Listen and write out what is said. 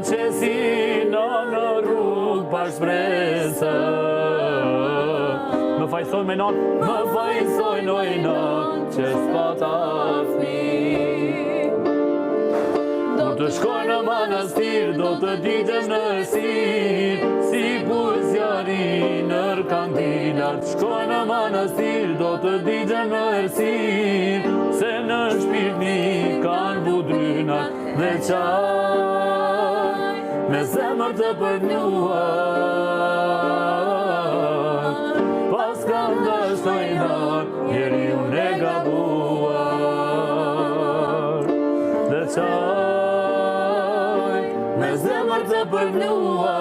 qesina në rrugë pa shpresë. Më fajsoj me natë, më fajsoj noj natë që s'pata fmi. Do të shkoj në manastir, do të digjem në sir, si buzjari nër kandilar. Të shkoj në manastir, do të digjem në sir, se në shpirtni kanë budrynat dhe qaj, me zemër të përnuar. Pas kam dashtojnar, njeri unë e gabuar. Dhe qaj, me zemër të përnuar.